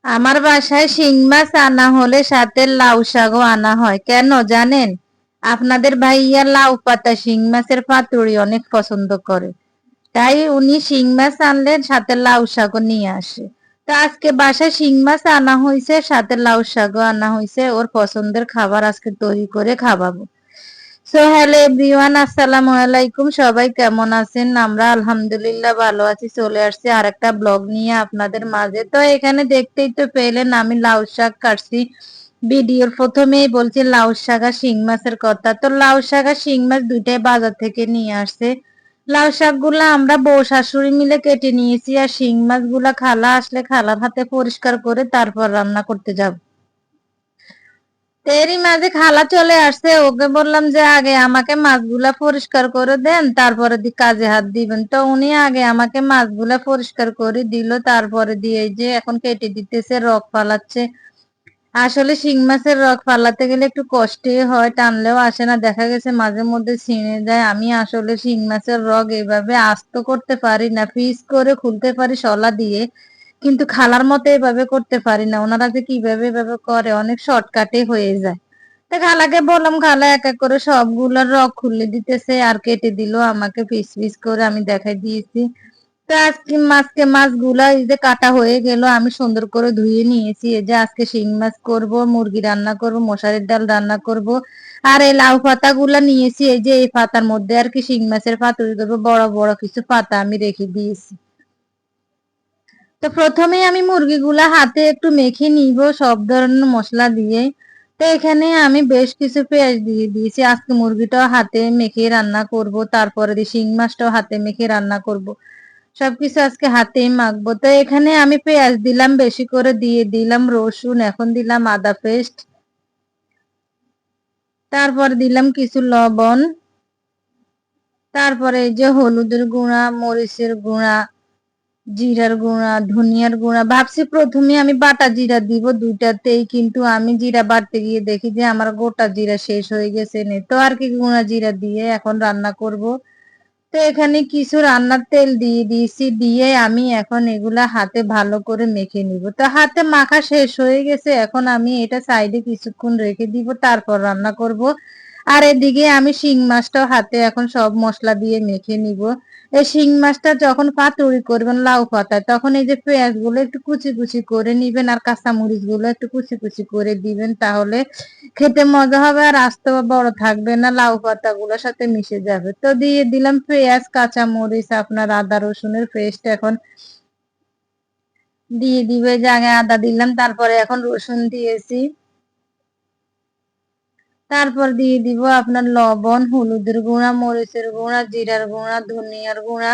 আমার বাসায় শিং মাছ আনা হলে সাথে লাউ শাকও আনা হয়। কেন জানেন? আপনাদের ভাইয়া লাউ পাতা শিং মাছের পাতুরি অনেক পছন্দ করে। তাই উনি শিং মাছ আনলে সাথে লাউ শাকও নিয়ে আসে। তো আজকে বাসায় শিং মাছ আনা হয়েছে, সাথে লাউ শাকও আনা হয়েছে। ওর পছন্দের খাবার আজকে তৈরি করে খাওয়াবো। সো হ্যালো এভরিওয়ান, আসসালামু আলাইকুম। সবাই কেমন আছেন? আমরা আলহামদুলিল্লাহ ভালো আছি। চলে আসছি আর একটা ব্লগ নিয়ে আপনাদের মাঝে। তো এখানে দেখতেই তো পেলেন আমি লাউ শাক কাটছি। ভিডিওর প্রথমেই বলছি লাউ শাক আর শিং মাছের কথা। তো লাউ শাক আর শিং মাছ দুইটাই বাজার থেকে নিয়ে আসছে। লাউ শাক গুলা আমরা বউ শাশুড়ি মিলে কেটে নিয়েছি, আর শিং মাছ গুলা খালা আসলে খালার হাতে পরিষ্কার করে তারপর রান্না করতে যাব। এরই মাঝে খালা চলে আসছে, ওকে বললাম যে আগে আমাকে মাছগুলা পরিষ্কার করে দেন, তারপরে কাজে হাত দিবেন। তো উনি আগে আমাকে মাছগুলা পরিষ্কার করে দিল, তারপরে দিয়ে যে এখন কেটে দিতেছে, রক ফালাচ্ছে। আসলে শিং মাছের রক ফালাতে গেলে একটু কষ্টই হয়, টানলেও আসে না, দেখা গেছে মাঝে মধ্যে ছিঁড়ে যায়। আমি আসলে শিং মাছের রক এভাবে আস্ত করতে পারি না, পিস করে খুলতে পারি শলা দিয়ে, কিন্তু খালার মতো এভাবে করতে পারি না। ওনারা যে কিভাবে এভাবে করে, অনেক শর্টকাটে হয়ে যায়। তা খালাকে বললাম, খালা এক এক করে সবগুলার রক খুলে দিতেছে আর কেটে দিল আমাকে পিস পিস করে, আমি দেখাই দিয়েছি। তো আজকে মাছগুলা এই যে কাটা হয়ে গেল, আমি সুন্দর করে ধুয়ে নিয়েছি। এই যে আজকে শিং মাছ করব, মুরগি রান্না করব, মশারির ডাল রান্না করব। আর এই লাউ পাতা গুলা নিয়েছি, এই যে এই পাতার মধ্যে আর কি শিং মাছের পাতুরি করবো। বড় বড় কিছু পাতা আমি রেখে দিয়েছি। তো প্রথমেই আমি মুরগিগুলা হাতে একটু মেখে নিব সব ধরনের মশলা দিয়ে। তো এখানে আমি বেশ কিছু পেঁয়াজ দিয়ে দিয়েছি। আজকে মুরগিটাও হাতে মেখে রান্না করব, তারপরে দিয়ে শিং মাছটাও হাতে মেখে রান্না করব। সবকিছু আজকে হাতেই মাখবো। তো এখানে আমি পেঁয়াজ দিলাম, বেশি করে দিয়ে দিলাম রসুন, এখন দিলাম আদা পেস্ট, তারপর দিলাম কিছু লবণ, তারপরে এই যে হলুদের গুঁড়া, মরিচের গুঁড়া, জিরার গুঁড়া, ধনিয়ার গুঁড়া। ভাবছি প্রথমে আমি বাটা জিরা দিব দুইটাতেই, কিন্তু আমি জিরা বাটতে গিয়ে দেখি যে আমার গোটা জিরা শেষ হয়ে গেছে, নে তো আর কি গুঁড়া জিরা দিয়ে এখন রান্না করব। তো এখানে কিছু রান্নার তেল দিয়ে দিয়েছি, দিয়ে আমি এখন এগুলা হাতে ভালো করে মেখে নিব। তো হাতে মাখা শেষ হয়ে গেছে, এখন আমি এটা সাইডে কিছুক্ষণ রেখে দিব, তারপর রান্না করব। আর এদিকে আমি শিং মাছটাও হাতে এখন সব মশলা দিয়ে মেখে নিব। এই শিং মাছটা যখন পাতুরি করবেন লাউ পাতায়, তখন এই যে পেঁয়াজ গুলো একটু কুচি কুচি করে নিবেন, আর কাঁচামরিচ গুলো একটু কুচি কুচি করে দিবেন, তাহলে খেতে মজা হবে আর আস্ত বড় থাকবে না, লাউ পাতা গুলোর সাথে মিশে যাবে। তো দিয়ে দিলাম পেঁয়াজ, কাঁচামরিচ, আপনার আদা রসুনের পেস্ট এখন দিয়ে দিবে। যে আগে আদা দিলাম, তারপরে এখন রসুন দিয়েছি, তারপর দিয়ে দিব আপনার লবণ, হলুদের গুঁড়া, মরিচের গুঁড়া, জিরার গুঁড়া, ধনিয়ার গুঁড়া,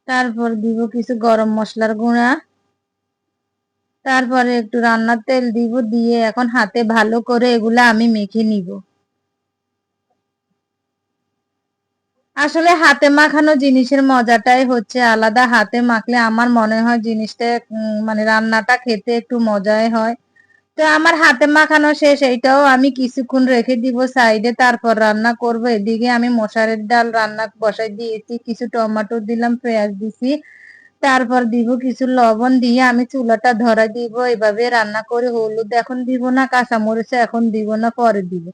তারপর দিব কিছু গরম মশলার গুঁড়া, তারপরে একটু রান্নার তেল দিব, দিয়ে এখন হাতে ভালো করে এগুলা আমি মেখে নিব। আসলে হাতে মাখানো জিনিসের মজাটাই হচ্ছে আলাদা। হাতে মাখলে আমার মনে হয় জিনিসটা মানে রান্নাটা খেতে একটু মজাই হয়। তো আমার হাতে মাখানো শেষ, এইটাও আমি কিছুক্ষণ রেখে দিব সাইডে, তারপর রান্না করব। এদিকে আমি মশারির ডাল রান্না বসাই দিয়েছি, কিছু টমেটো দিলাম, পেঁয়াজ দিছি, তারপর দিব কিছু লবণ, দিয়ে আমি চুলাটা ধরা দিব। এভাবে রান্না করে, হলুদ এখন দিব না, কাঁচামরিচ এখন দিব না, পরে দিব।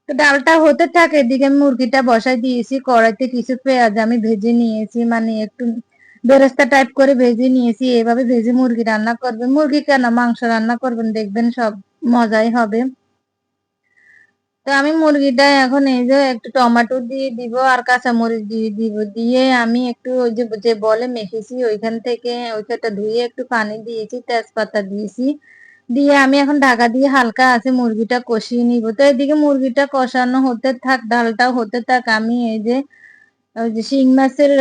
তো ডালটা হতে থাকে, এদিকে মুরগিটা বসাই দিয়েছি কড়াইতে। কিছু পেঁয়াজ আমি ভেজে নিয়েছি, মানে একটু বেরেস্তা টাইপ করে ভেজে নিয়েছি। এভাবে ভেজে মুরগি রান্না করবেন, মুরগি কেন মাংস রান্না করবেন, দেখবেন সব মজাই হবে। তো আমি মুরগিটা এখন এই যে একটু টমেটো দিয়ে দিব আর কাঁচামরিচ দিয়ে দিব, দিয়ে আমি একটু ওই যে যে বলে মেখেছি ওইখান থেকে ওইখানটা ধুয়ে একটু পানি দিয়েছি, তেজপাতা দিয়েছি, দিয়ে আমি এখন ঢাকা দিয়ে হালকা আছে মুরগিটা কষিয়ে নিব। তো এদিকে মুরগিটা কষানো হতে থাক, ডালটাও হতে থাক, আমি এই যে ওই যে শিং মাছের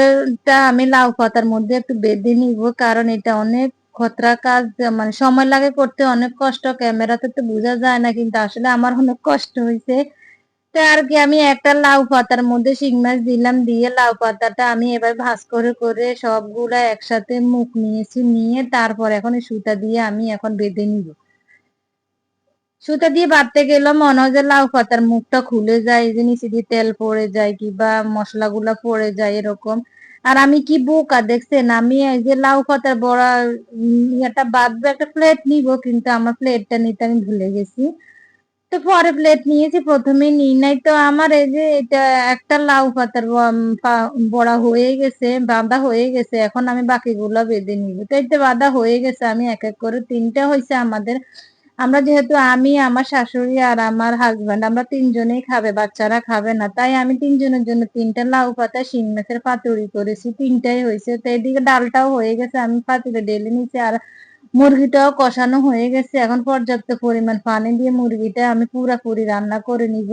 টা আমি লাউ পাতার মধ্যে একটু বেঁধে নিব, কারণ এটা অনেক খতরা কাজ, মানে সময় লাগে করতে, অনেক কষ্ট। ক্যামেরাতে তো বোঝা যায় না, কিন্তু আসলে আমার অনেক কষ্ট হয়েছে। তো আর কি আমি একটা লাউ পাতার মধ্যে শিং মাছ দিলাম, দিয়ে লাউ পাতাটা আমি এবার ভাঁজ করে করে সবগুলা একসাথে মুখ নিয়েছি, নিয়ে তারপর এখন এই সুতা দিয়ে আমি এখন বেঁধে নিব। সুতা দিয়ে বাঁধতে গেলে মনে হয় যে লাউ পাতার মুখটা খুলে যায়, এই যে নিচে দিয়ে তেল পড়ে যায় কিংবা মশলাগুলা পড়ে যায় এরকম। আর আমি কি বোকা দেখছেন, আমি এই যে লাউ পাতার বড়া ইয়েটা বাঁধবো, একটা প্লেট নিব, কিন্তু আমার প্লেটটা নিতে আমি ভুলে গেছি। তো পরে প্লেট নিয়েছি, প্রথমে নিই নাই। তো আমার এই যে এটা একটা লাউ পাতার বড়া হয়ে গেছে, বাঁধা হয়ে গেছে। এখন আমি বাকিগুলা বেঁধে নিব। তো এই যে বাঁধা হয়ে গেছে, আমি এক এক করে ৩টা হইছে আমাদের। আমরা যেহেতু আমি, আমার শাশুড়ি আর আমার হাসব্যান্ড, আমরা ৩ জনেই খাবে, বাচ্চারা খাবে না। তাই আমি ৩ জনের জন্য ৩টা লাউ পাতা শিং মাছের পাতুরি করেছি। ৩টাই হইছে। তো এদিকে ডালটাও হয়ে গেছে, আমি পাতিলে ঢেলে নিছি। আর মুরগিটাও কষানো হয়ে গেছে। এখন পর্যাপ্ত পরিমাণ পানি দিয়ে মুরগিটা আমি পুরাপুরি রান্না করে নিব।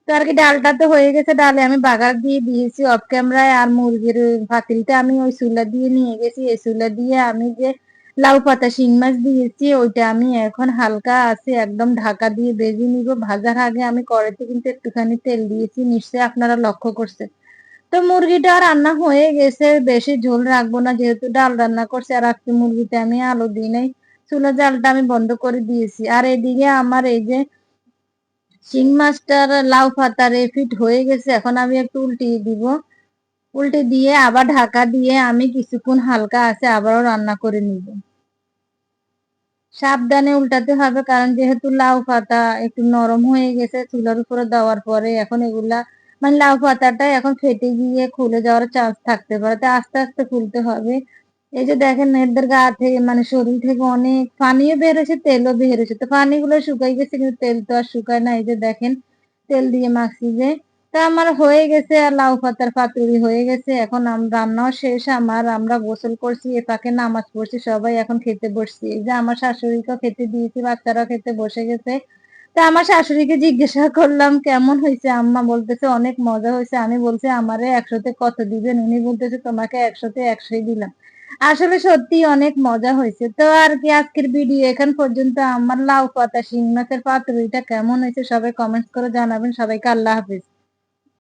তো আরকি ডালটা তো হয়ে গেছে, ডালে আমি বাগার দিয়ে দিয়েছি অফ ক্যামেরায়। আর মুরগির পাতিলটা আমি ওই চুলা দিয়ে নিয়ে গেছি। এই চুলা দিয়ে আমি যে লাউ পাতা শিং মাছ দিয়েছি, ওইটা আমি এখন হালকা আছে একদম ঢাকা দিয়ে ভেজে নিব। ভাজার আগে আমি কড়াইতে কিন্তু একটুখানি তেল দিয়েছি, নিশ্চয়ই আপনারা লক্ষ্য করছেন। তো মুরগিটা রান্না হয়ে গেছে, বেশি ঝোল রাখবো না, যেহেতু ডাল রান্না করছি। আর আজকে মুরগিতে আমি আলু দিই নাই, চুলা জালটা আমি বন্ধ করে দিয়েছি। আর এদিকে আমার এই যে শিং মাছটার লাউ পাতার এফিট হয়ে গেছে, এখন আমি একটু উল্টিয়ে দিব। উল্টে দিয়ে আবার ঢাকা দিয়ে আমি কিছুক্ষণ হালকা আছে আবারও রান্না করে নিব। সাবধানে উল্টাতে হবে, কারণ যেহেতু লাউ পাতা একটু নরম হয়ে গেছে চুলার উপরে দেওয়ার পরে, এখন এগুলা মানে লাউ পাতাটা এখন ফেটে গিয়ে খুলে যাওয়ার চান্স থাকতে পারে। তাই আস্তে আস্তে খুলতে হবে। এই যে দেখেন এদের গা থেকে মানে শরীর থেকে অনেক পানিও বের হয়েছে, তেলও বের হয়েছে। তো পানিগুলো শুকাই গেছে, কিন্তু তেল তো আর শুকায় না। এই যে দেখেন তেল দিয়ে মাখছি যে। তা আমার হয়ে গেছে, আর লাউ পাতার পাতুরি হয়ে গেছে। এখন রান্নাও শেষ আমার, আমরা গোসল করছি, এ ফাঁকে নামাজ পড়ছি, সবাই এখন খেতে বসছি। এই যে আমার শাশুড়িকেও খেতে দিয়েছি, বাচ্চারাও খেতে বসে গেছে। তা আমার শাশুড়িকে জিজ্ঞাসা করলাম কেমন হয়েছে, আম্মা বলতেছে অনেক মজা হয়েছে। আমি বলছি আমারে ১০০-তে কত দিবেন, উনি বলতেছে তোমাকে ১০০-তে ১০০ই দিলাম। আসলে সত্যি অনেক মজা হয়েছে। তো আর কি, আজকের ভিডিও এখান পর্যন্ত। আমার লাউ পাতা শিং মাছের পাতুরিটা কেমন হয়েছে সবাই কমেন্টস করে জানাবেন। সবাইকে আল্লাহ হাফিজ।